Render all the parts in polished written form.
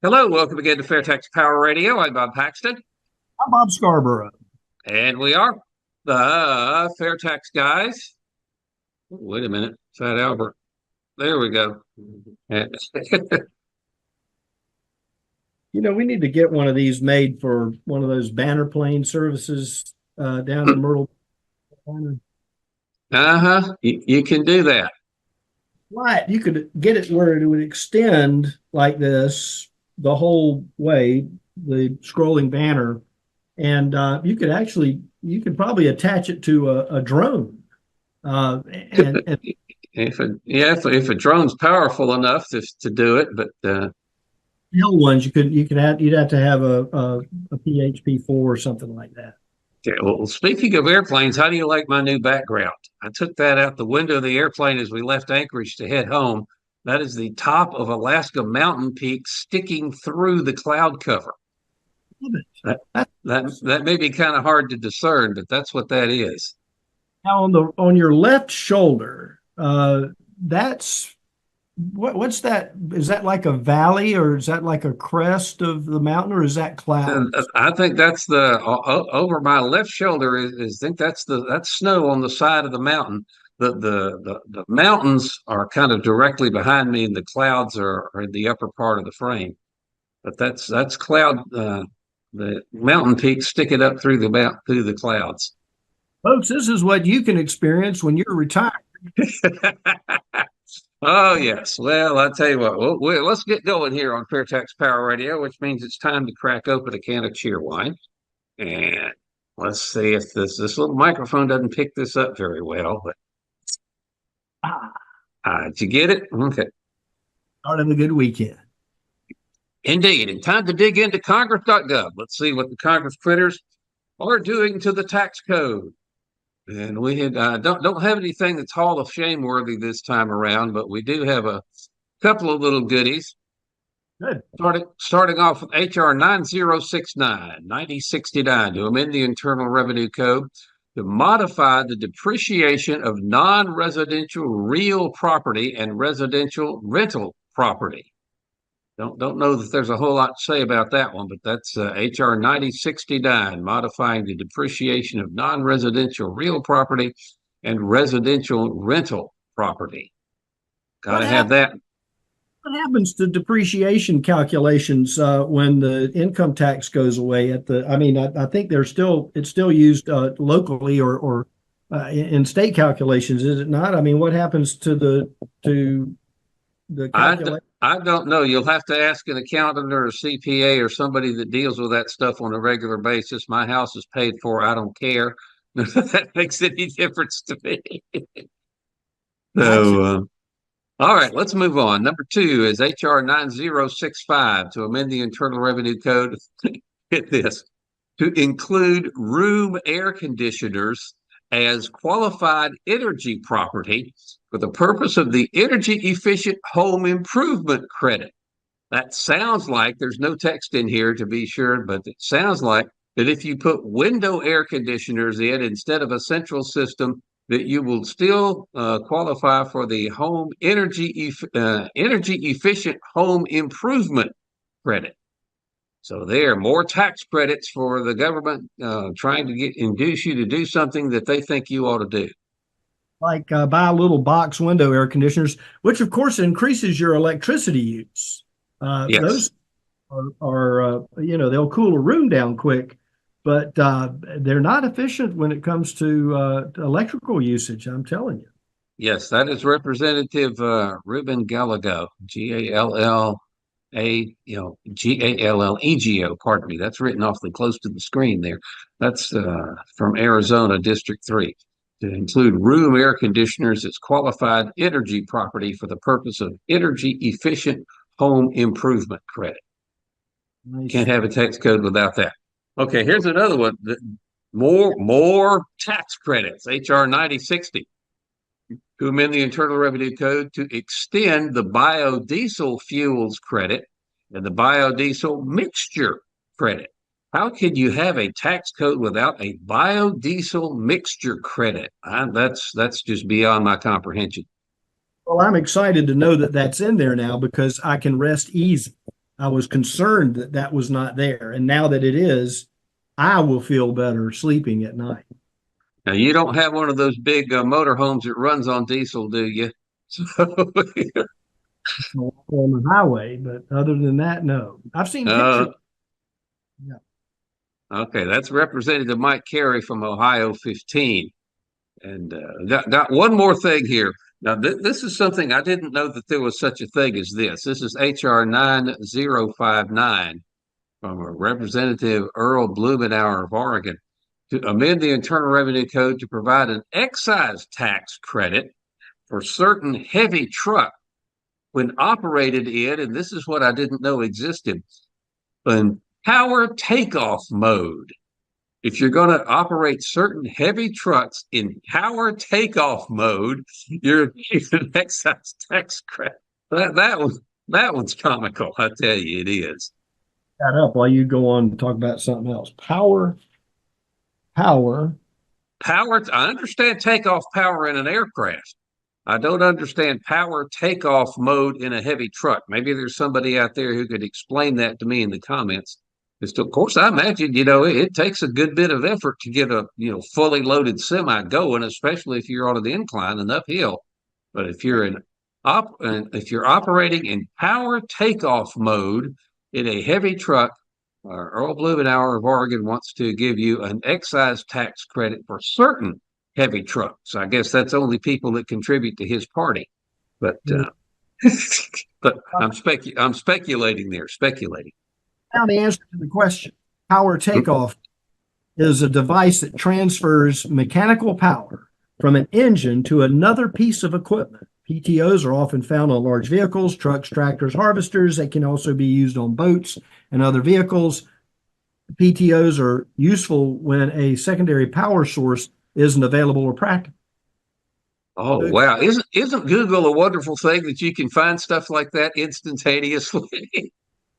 Hello, welcome again to FAIRtax Power Radio. I'm Bob Paxton, I'm Bob Scarborough. and we are the FAIRtax Guys. Wait a minute, Fat Albert. There we go. We need to get one of these made for one of those banner plane services down in Myrtle. Uh-huh. You can do that. Right. You could get it where it would extend like this the whole way, the scrolling banner, and you could probably attach it to a drone. And If a drone's powerful enough to do it, but Hill ones you'd have to have a PHP-4 or something like that. okay, well, speaking of airplanes, how do you like my new background? I took that out the window of the airplane as we left Anchorage to head home. That is the top of Alaska mountain peak sticking through the cloud cover. That may be kind of hard to discern, but that's what that is. Now on your left shoulder, that's what's that? Is that like a valley, or is that like a crest of the mountain, or is that And clouds? I think that's the over my left shoulder is I think that's snow on the side of the mountain. The mountains are kind of directly behind me, and the clouds are in the upper part of the frame. But that's cloud. The mountain peaks sticking up through the clouds. Folks, this is what you can experience when you're retired. Oh yes. Well, I tell you what. Let's get going here on FairTax Power Radio, which means it's time to crack open a can of cheer wine, and let's see if this little microphone doesn't pick this up very well. But Ah, did you get it? Okay. start of a good weekend. Indeed. And time to dig into Congress.gov. Let's see what the Congress critters are doing to the tax code. And we had don't have anything that's Hall of Shame worthy this time around, but we do have a couple of little goodies. Good. Starting off with HR 9069 to amend the Internal Revenue Code to modify the depreciation of non-residential real property and residential rental property. Don't know that there's a whole lot to say about that one, but that's HR 9069, modifying the depreciation of non-residential real property and residential rental property. Got What to have hap- that. what happens to depreciation calculations when the income tax goes away? I think it's still used locally or in state calculations, is it not? I mean, what happens to the calculation? I don't know. You'll have to ask an accountant or a CPA or somebody that deals with that stuff on a regular basis. My house is paid for. I don't care if that makes any difference to me. Gotcha. So, all right, let's move on. Number two is HR 9065 to amend the Internal Revenue Code. Get this, to include room air conditioners as qualified energy property for the purpose of the energy efficient home improvement credit. That sounds like there's no text in here to be sure, but it sounds like that if you put window air conditioners in instead of a central system, that you will still qualify for the home energy efficient home improvement credit. So there are more tax credits for the government trying to induce you to do something that they think you ought to do. Like buy little box window air conditioners, which of course increases your electricity use. Yes. Those they'll cool a room down quick, but they're not efficient when it comes to electrical usage. I'm telling you. Yes, that is Representative Ruben Gallego, Gallego. Pardon me. That's written awfully close to the screen there. That's from Arizona, District 3, to include room air conditioners as qualified energy property for the purpose of energy efficient home improvement credit. Nice. Can't have a tax code without that. Okay, here's another one. More tax credits. HR 9060 to amend the Internal Revenue Code to extend the biodiesel fuels credit and the biodiesel mixture credit. How can you have a tax code without a biodiesel mixture credit? That's just beyond my comprehension. Well, I'm excited to know that that's in there now because I can rest easy. I was concerned that that was not there. And now that it is, I will feel better sleeping at night. Now, you don't have one of those big motorhomes that runs on diesel, do you? So, On the highway, but other than that, no. I've seen uh, pictures. Yeah. okay, that's Representative Mike Carey from Ohio 15. And got one more thing here. Now, this is something I didn't know that there was such a thing as this. This is HR 9059 from Representative Earl Blumenauer of Oregon to amend the Internal Revenue Code to provide an excise tax credit for certain heavy truck when operated in, and this is what I didn't know existed, in power takeoff mode. If you're going to operate certain heavy trucks in power takeoff mode, you're getting an excise tax credit. That one's comical. I tell you, it is. That up while you go on to talk about something else. Power. Power. I understand takeoff power in an aircraft. I don't understand power takeoff mode in a heavy truck. Maybe there's somebody out there who could explain that to me in the comments. Of course, I imagine, it takes a good bit of effort to get a, fully loaded semi going, especially if you're on an incline and uphill. But if you're if you're operating in power takeoff mode in a heavy truck, Earl Blumenauer of Oregon wants to give you an excise tax credit for certain heavy trucks. I guess that's only people that contribute to his party. But but I'm speculating there, speculating. Now the answer to the question. Power takeoff is a device that transfers mechanical power from an engine to another piece of equipment. PTOs are often found on large vehicles, trucks, tractors, harvesters. They can also be used on boats and other vehicles. PTOs are useful when a secondary power source isn't available or practical. Oh, wow. Isn't Google a wonderful thing that you can find stuff like that instantaneously?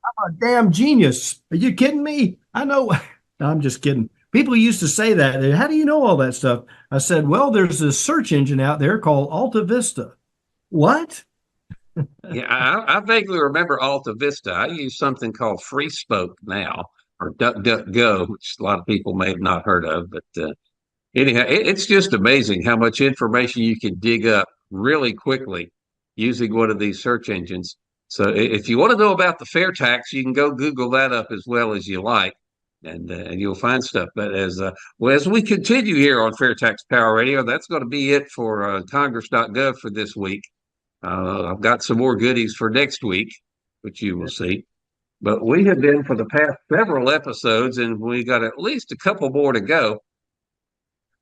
I'm a damn genius. Are you kidding me? I know. No, I'm just kidding. People used to say that. How do you know all that stuff? I said, well, there's this search engine out there called Alta Vista. What? Yeah, I vaguely remember Alta Vista. I use something called Free Spoke now, or DuckDuckGo, which a lot of people may have not heard of. But anyhow, it's just amazing how much information you can dig up really quickly using one of these search engines. So if you want to know about the fair tax, you can go Google that up as well as you like, and you'll find stuff. But as we continue here on FairTax Power Radio, that's going to be it for Congress.gov for this week. I've got some more goodies for next week, which you will see. But we have been, for the past several episodes, and we got at least a couple more to go,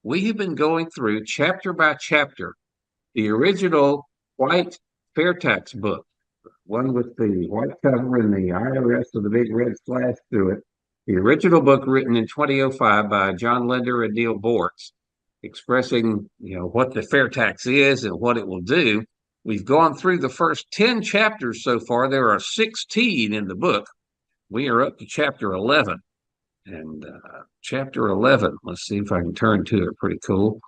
we have been going through chapter by chapter the original white fair tax book, one with the white cover and the IRS with the big red slash through it. The original book written in 2005 by John Linder and Neil Boortz, expressing what the fair tax is and what it will do. We've gone through the first 10 chapters so far. There are 16 in the book. We are up to chapter 11. And chapter 11, let's see if I can turn to it, pretty cool,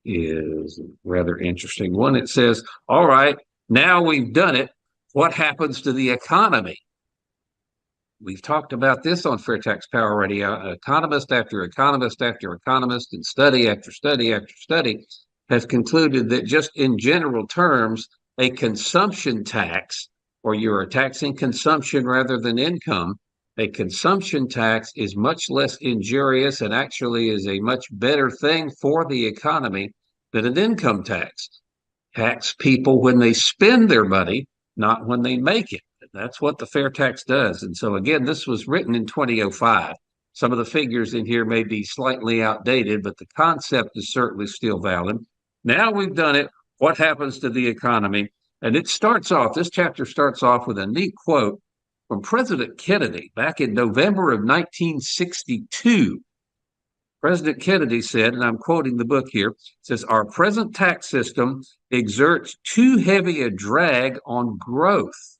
is a rather interesting one. It says, all right, now we've done it. What happens to the economy? We've talked about this on FairTax Power Radio. Economist after economist after economist and study after study after study has concluded that just in general terms, a consumption tax, or you're taxing consumption rather than income, a consumption tax is much less injurious and actually is a much better thing for the economy than an income tax. Tax people when they spend their money, not when they make it. That's what the fair tax does. And so, again, this was written in 2005. Some of the figures in here may be slightly outdated, but the concept is certainly still valid. Now we've done it. What happens to the economy? And this chapter starts off with a neat quote from President Kennedy back in November of 1962. President Kennedy said, and I'm quoting the book here, says, our present tax system exerts too heavy a drag on growth.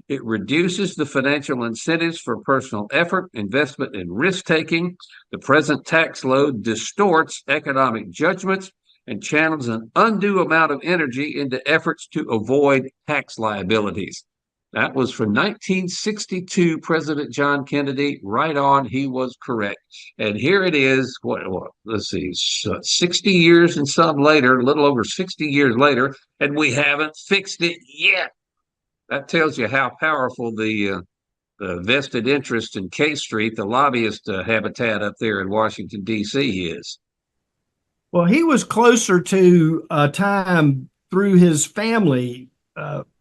It reduces the financial incentives for personal effort, investment, and risk-taking. The present tax load distorts economic judgments and channels an undue amount of energy into efforts to avoid tax liabilities. That was from 1962, President John Kennedy. Right on, he was correct. And here it is, let's see, 60 years and some later, a little over 60 years later, and we haven't fixed it yet. That tells you how powerful the vested interest in K Street, the lobbyist habitat up there in Washington, D.C. is. Well, he was closer to a time through his family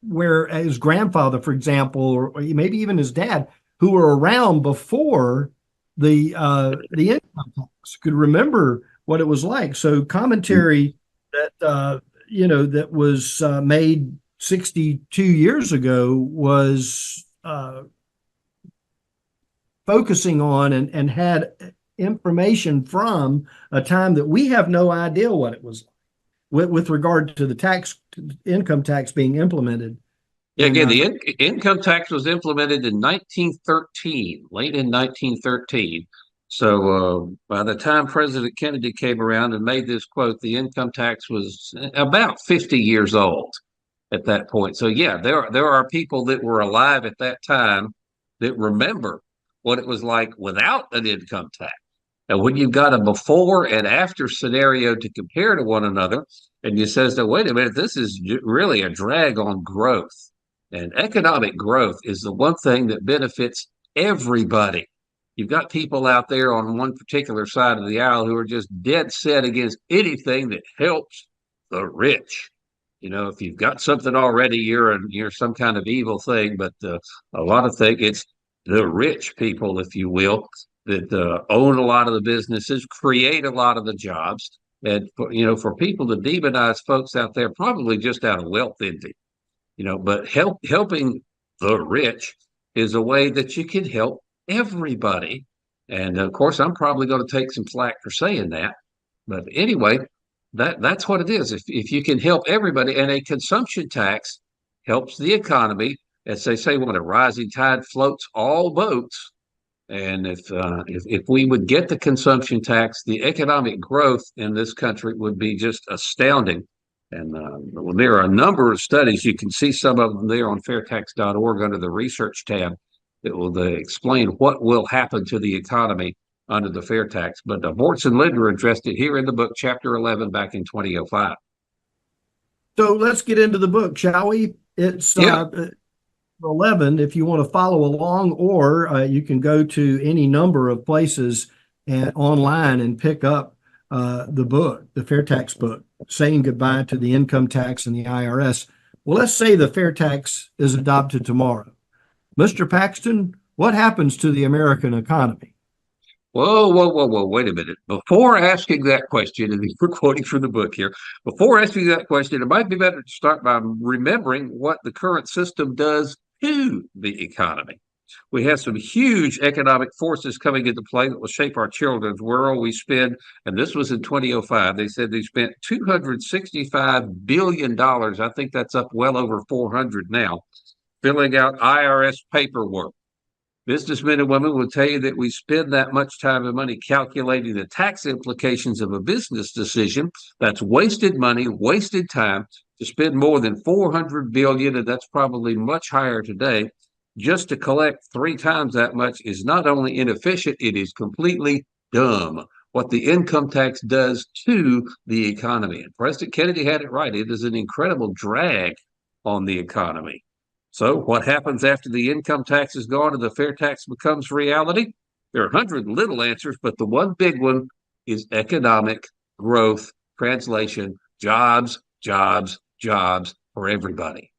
where his grandfather, for example, or maybe even his dad, who were around before the income tax, could remember what it was like. So commentary that that was made 62 years ago was focusing on and had information from a time that we have no idea what it was like with regard to the income tax being implemented. Yeah, again, the income tax was implemented in 1913, late in 1913. So by the time President Kennedy came around and made this quote, the income tax was about 50 years old at that point. So yeah, there are people that were alive at that time that remember what it was like without an income tax. And when you've got a before and after scenario to compare to one another, and you says that, wait a minute, this is really a drag on growth. And economic growth is the one thing that benefits everybody. You've got people out there on one particular side of the aisle who are just dead set against anything that helps the rich. You know, if you've got something already, you're some kind of evil thing. But a lot of things, it's the rich people, if you will, that own a lot of the businesses, create a lot of the jobs. And, for people to demonize folks out there, probably just out of wealth envy, but helping the rich is a way that you can help everybody. And of course, I'm probably going to take some flack for saying that. But anyway, that's what it is. If you can help everybody, and a consumption tax helps the economy, as they say, when a rising tide floats all boats. And if we would get the consumption tax, the economic growth in this country would be just astounding. And there are a number of studies. You can see some of them there on FAIRtax.org under the research tab that will explain what will happen to the economy under the fair tax. But Boortz and Linder addressed it here in the book, Chapter 11, back in 2005. So let's get into the book, shall we? It's 11 if you want to follow along, or you can go to any number of places and online and pick up the book, the fair tax book, Saying Goodbye to the Income Tax and the IRS. Well, let's say the fair tax is adopted tomorrow. Mr. Paxton, what happens to the American economy? Whoa, wait a minute. Before asking that question, and we're quoting from the book here, before asking that question, it might be better to start by remembering what the current system does to the economy. We have some huge economic forces coming into play that will shape our children's world. We spend, and this was in 2005, they said they spent $265 billion. I think that's up well over 400 now, filling out IRS paperwork. Businessmen and women will tell you that we spend that much time and money calculating the tax implications of a business decision. That's wasted money, wasted time. To spend more than $400 billion, and that's probably much higher today, just to collect 3 times that much is not only inefficient, it is completely dumb. What the income tax does to the economy. And President Kennedy had it right. It is an incredible drag on the economy. So what happens after the income tax is gone and the fair tax becomes reality? There are 100 little answers, but the one big one is economic growth, translation, jobs for everybody.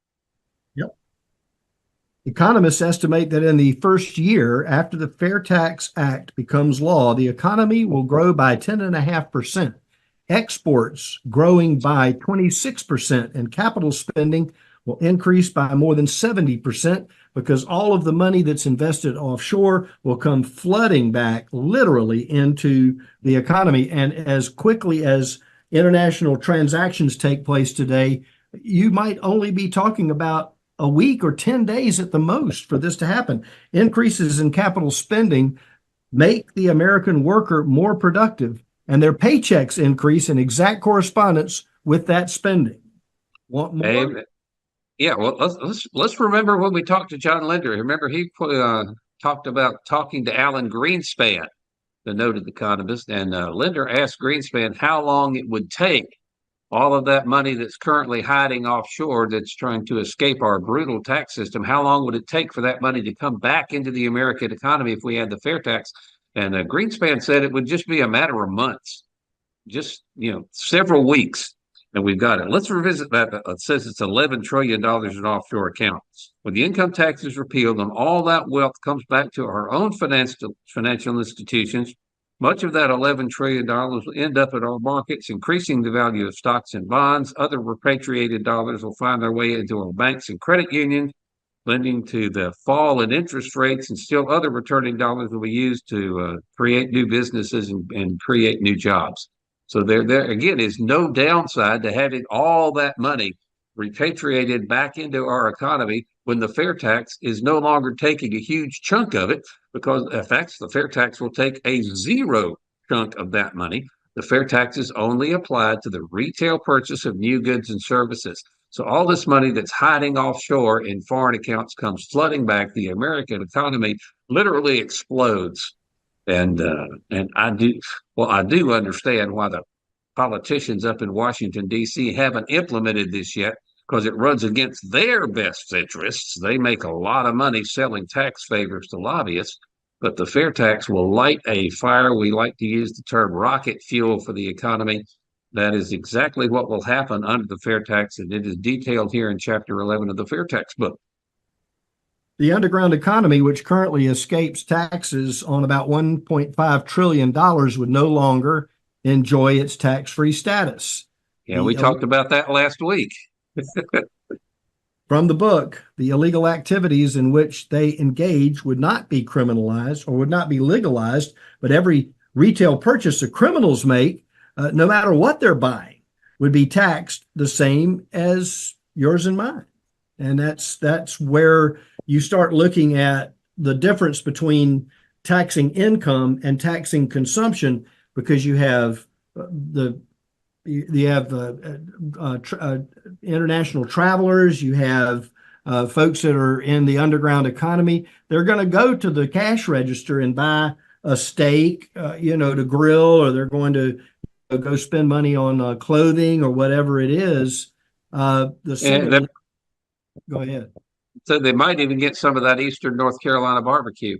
Yep. Economists estimate that in the first year after the Fair Tax Act becomes law, the economy will grow by 10.5%, exports growing by 26%, and capital spending will increase by more than 70% because all of the money that's invested offshore will come flooding back literally into the economy. And as quickly as international transactions take place today, you might only be talking about a week or 10 days at the most for this to happen. Increases in capital spending make the American worker more productive, and their paychecks increase in exact correspondence with that spending. Want more? Yeah, well, let's remember when we talked to John Linder. Remember he talked about talking to Alan Greenspan, the noted economist, and Linder asked Greenspan how long it would take all of that money that's currently hiding offshore, that's trying to escape our brutal tax system. How long would it take for that money to come back into the American economy if we had the fair tax? And Greenspan said it would just be a matter of months, just several weeks, and we've got it. Let's revisit that. It says it's $11 trillion in offshore accounts. When the income tax is repealed and all that wealth comes back to our own financial institutions, much of that $11 trillion will end up in our markets, increasing the value of stocks and bonds. Other repatriated dollars will find their way into our banks and credit unions, lending to the fall in interest rates, and still other returning dollars will be used to create new businesses and create new jobs. So there again is no downside to having all that money repatriated back into our economy when the fair tax is no longer taking a huge chunk of it, because in fact, the fair tax will take a zero chunk of that money. The fair tax is only applied to the retail purchase of new goods and services. So all this money that's hiding offshore in foreign accounts comes flooding back. The American economy literally explodes. And I do understand why the politicians up in Washington, D.C. haven't implemented this yet, because it runs against their best interests. They make a lot of money selling tax favors to lobbyists, but the fair tax will light a fire. We like to use the term rocket fuel for the economy. That is exactly what will happen under the fair tax, and it is detailed here in Chapter 11 of the fair tax book. The underground economy, which currently escapes taxes on about $1.5 trillion, would no longer enjoy its tax-free status. Yeah, we talked about that last week. From the book, the illegal activities in which they engage would not be criminalized or would not be legalized, but every retail purchase the criminals make, no matter what they're buying, would be taxed the same as yours and mine. And that's where you start looking at the difference between taxing income and taxing consumption, because you have international travelers, you have folks that are in the underground economy. They're going to go to the cash register and buy a steak, to grill, or they're going to go spend money on clothing or whatever it is. Go ahead. So they might even get some of that Eastern North Carolina barbecue.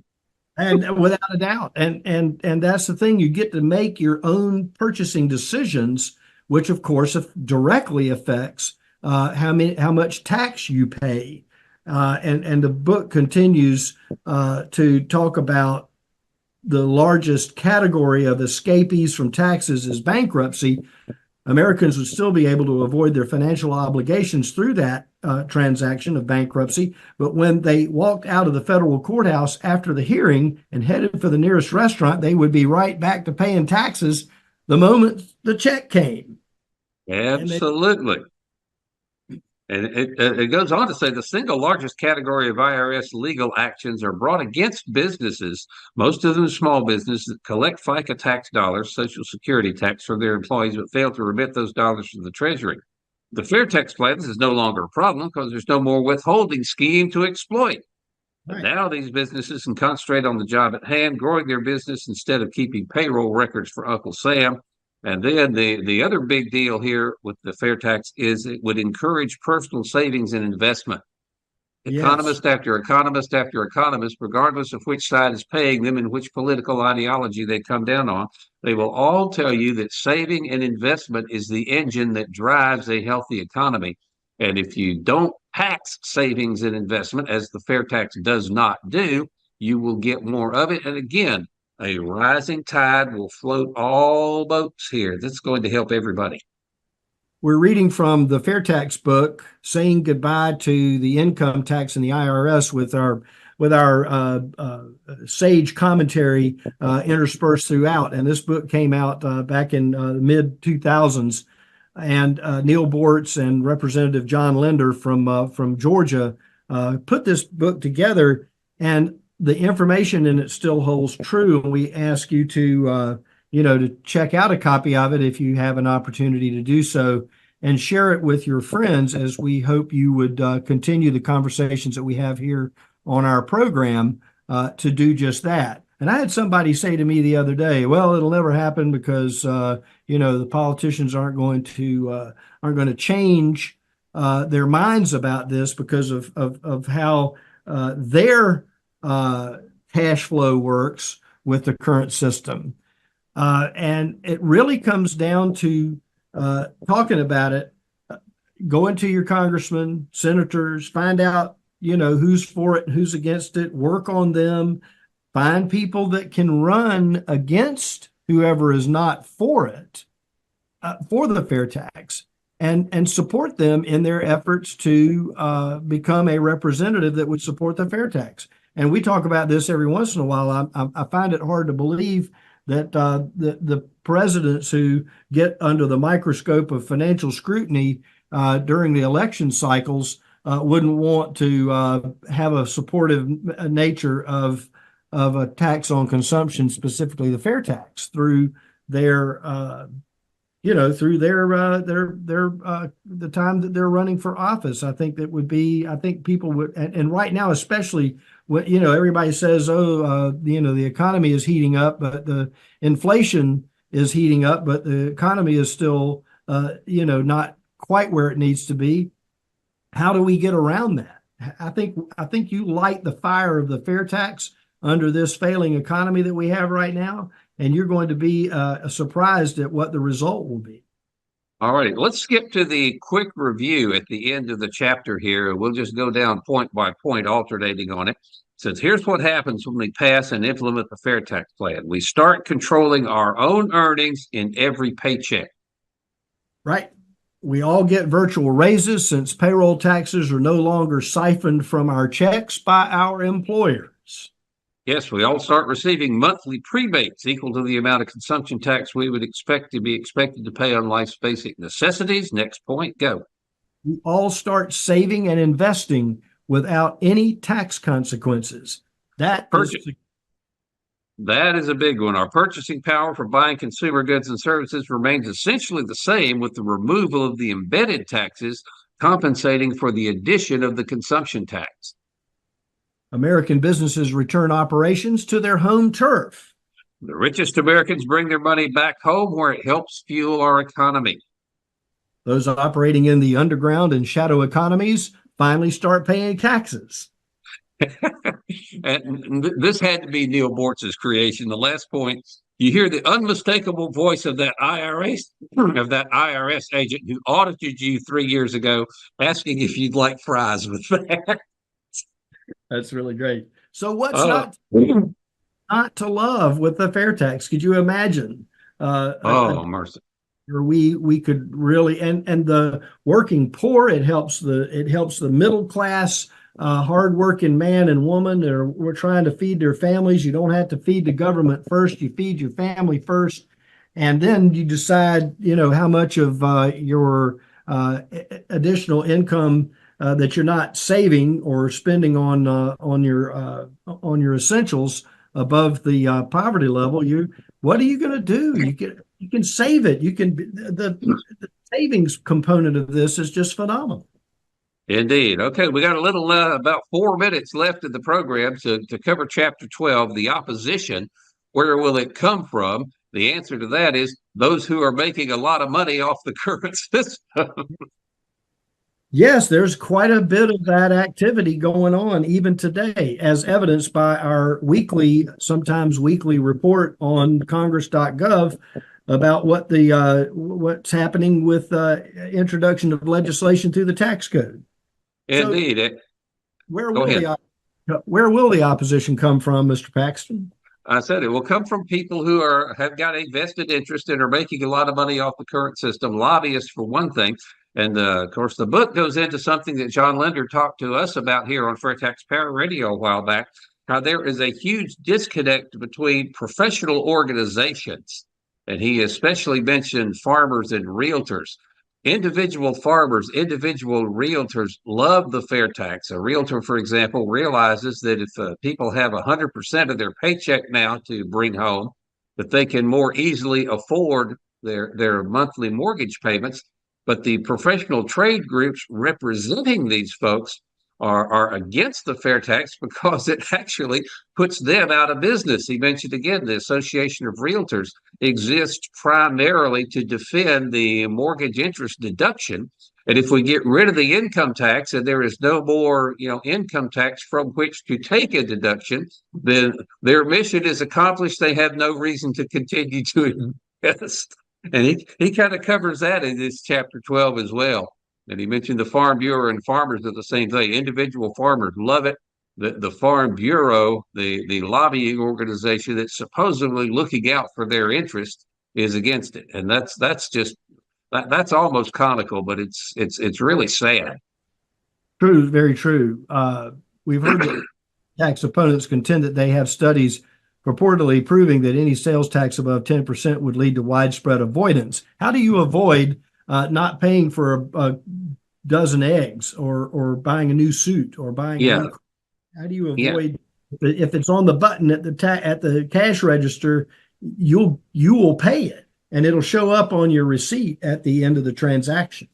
And without a doubt. And that's the thing. You get to make your own purchasing decisions, which of course directly affects how much tax you pay. And the book continues to talk about the largest category of escapees from taxes is bankruptcy. Americans would still be able to avoid their financial obligations through that transaction of bankruptcy. But when they walked out of the federal courthouse after the hearing and headed for the nearest restaurant, they would be right back to paying taxes the moment the check came. Absolutely. And it goes on to say the single largest category of IRS legal actions are brought against businesses, most of them small businesses, that collect FICA tax dollars, Social Security tax, from their employees, but fail to remit those dollars to the Treasury. The fair tax plan is no longer a problem because there's no more withholding scheme to exploit. Right. Now these businesses can concentrate on the job at hand, growing their business instead of keeping payroll records for Uncle Sam. And then the other big deal here with the fair tax is it would encourage personal savings and investment. Economist after economist after economist, regardless of which side is paying them and which political ideology they come down on, they will all tell you that saving and investment is the engine that drives a healthy economy. And if you don't tax savings and investment, as the fair tax does not do, you will get more of it. And again, a rising tide will float all boats here. That's going to help everybody. We're reading from the FAIRtax book, Saying Goodbye to the Income Tax and the IRS, with our sage commentary interspersed throughout. And this book came out back in the mid-2000s. And Neil Boortz and Representative John Linder from Georgia put this book together, and the information in it still holds true. And we ask you to check out a copy of it if you have an opportunity to do so. and share it with your friends, as we hope you would continue the conversations that we have here on our program to do just that. And I had somebody say to me the other day, "Well, it'll never happen because the politicians aren't going to change their minds about this because of how their cash flow works with the current system." And it really comes down to talking about it. Go into your congressmen, senators, find out who's for it and who's against it. Work on them. Find people that can run against whoever is not for it, for the fair tax, and support them in their efforts to become a representative that would support the fair tax. And we talk about this every once in a while. I find it hard to believe that the presidents who get under the microscope of financial scrutiny during the election cycles wouldn't want to have a supportive nature of a tax on consumption, specifically the fair tax, through their the time that they're running for office. I think people would, and right now especially, everybody says, the economy is heating up, but the inflation is heating up, but the economy is still not quite where it needs to be. How do we get around that? I think you light the fire of the fair tax under this failing economy that we have right now, and you're going to be surprised at what the result will be. All right, let's skip to the quick review at the end of the chapter here. We'll just go down point by point, alternating on it. It says, here's what happens when we pass and implement the fair tax plan. We start controlling our own earnings in every paycheck. Right. We all get virtual raises since payroll taxes are no longer siphoned from our checks by our employers. Yes, we all start receiving monthly prebates equal to the amount of consumption tax we would expected to pay on life's basic necessities. Next point, go. We all start saving and investing without any tax consequences. That is a big one. Our purchasing power for buying consumer goods and services remains essentially the same, with the removal of the embedded taxes compensating for the addition of the consumption tax. American businesses return operations to their home turf. The richest Americans bring their money back home where it helps fuel our economy. Those operating in the underground and shadow economies finally start paying taxes. And this had to be Neil Boortz's creation. The last point, you hear the unmistakable voice of that IRS agent who audited you 3 years ago, asking if you'd like fries with that. That's really great. So what's not to love with the fair tax? Could you imagine? Mercy. We could really, and the working poor. It helps the middle class, hardworking man and woman. We're trying to feed their families. You don't have to feed the government first. You feed your family first, and then you decide, how much of your additional income that you're not saving or spending on your essentials above the poverty level. What are you going to do? You can save it. The savings component of this is just phenomenal. Indeed. Okay, we got a little about 4 minutes left in the program to cover Chapter 12, the opposition. Where will it come from? The answer to that is those who are making a lot of money off the current system. Yes, there's quite a bit of that activity going on even today, as evidenced by our sometimes weekly report on Congress.gov about what's happening with introduction of legislation through the tax code. Indeed. So, where will the opposition come from, Mr. Paxton? I said it will come from people who have got a vested interest and are making a lot of money off the current system, lobbyists for one thing. And of course, the book goes into something that John Linder talked to us about here on FAIRtax Power Radio a while back, how there is a huge disconnect between professional organizations. And he especially mentioned farmers and realtors. Individual farmers, individual realtors love the fair tax. A realtor, for example, realizes that if people have 100% of their paycheck now to bring home, that they can more easily afford their monthly mortgage payments. But the professional trade groups representing these folks are against the fair tax because it actually puts them out of business. He mentioned again the Association of Realtors exists primarily to defend the mortgage interest deduction. And if we get rid of the income tax and there is no more, income tax from which to take a deduction, then their mission is accomplished. They have no reason to continue to invest. And he kind of covers that in this chapter 12 as well. And he mentioned the Farm Bureau and farmers are the same thing. Individual farmers love it. The Farm Bureau, the lobbying organization that's supposedly looking out for their interest, is against it. And that's almost comical, but it's really sad. True, very true. We've heard that tax opponents contend that they have studies purportedly proving that any sales tax above 10% would lead to widespread avoidance. How do you avoid not paying for a dozen eggs or buying a new suit or buying a new car? How do you avoid if it's on the button at the cash register, you will pay it and it'll show up on your receipt at the end of the transaction.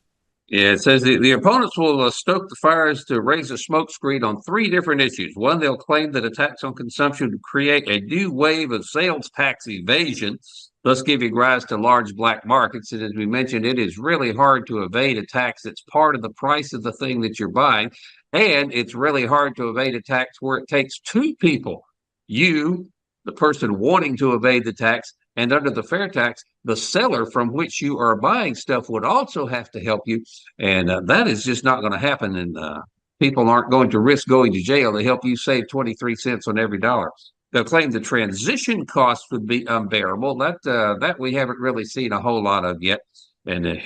Yeah, it says the opponents will stoke the fires to raise a smokescreen on three different issues. One, they'll claim that a tax on consumption would create a new wave of sales tax evasion, thus giving rise to large black markets. And as we mentioned, it is really hard to evade a tax that's part of the price of the thing that you're buying. And it's really hard to evade a tax where it takes two people, you, the person wanting to evade the tax, and under the fair tax, the seller from which you are buying stuff would also have to help you. And that is just not going to happen. And people aren't going to risk going to jail to help you save 23 cents on every dollar. They'll claim the transition costs would be unbearable. That we haven't really seen a whole lot of yet. And we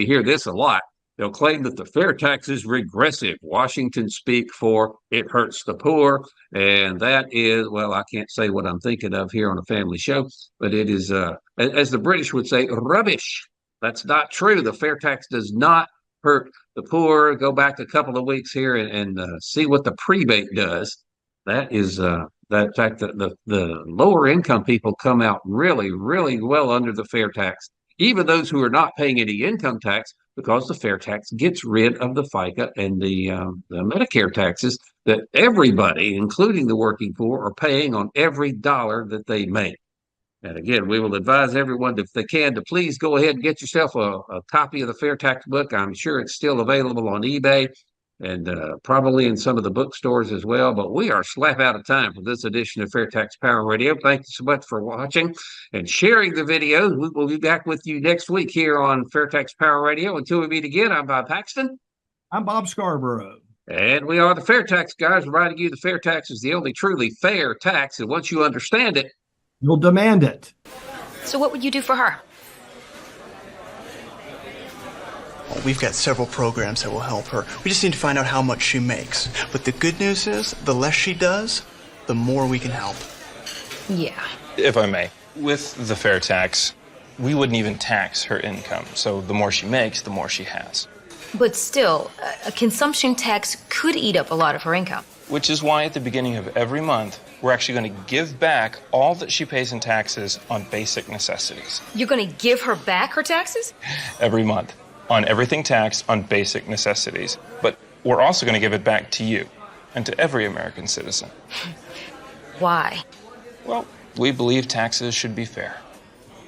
hear this a lot. They'll claim that the fair tax is regressive. Washington speak for it hurts the poor. And that is, well, I can't say what I'm thinking of here on a family show, but it is, as the British would say, rubbish. That's not true. The fair tax does not hurt the poor. Go back a couple of weeks here and see what the prebate does. That is that fact that the lower income people come out really, really well under the fair tax. Even those who are not paying any income tax, because the fair tax gets rid of the FICA and the Medicare taxes that everybody, including the working poor, are paying on every dollar that they make. And again, we will advise everyone, if they can, to please go ahead and get yourself a copy of the fair tax book. I'm sure it's still available on eBay and probably in some of the bookstores as well. But we are slap out of time for this edition of FAIRtax Power Radio. Thank you so much for watching and sharing the video. We will be back with you next week here on FAIRtax Power Radio. Until we meet again, I'm Bob Paxton. I'm Bob Scarborough. And we are the FAIRtax Guys, reminding you the fair tax is the only truly fair tax. And once you understand it, you'll demand it. So what would you do for her? We've got several programs that will help her. We just need to find out how much she makes. But the good news is, the less she does, the more we can help. Yeah. If I may, with the fair tax, we wouldn't even tax her income. So the more she makes, the more she has. But still, a consumption tax could eat up a lot of her income. Which is why at the beginning of every month, we're actually going to give back all that she pays in taxes on basic necessities. You're going to give her back her taxes? Every month. On everything taxed on basic necessities. But we're also going to give it back to you and to every American citizen. Why? Well, we believe taxes should be fair.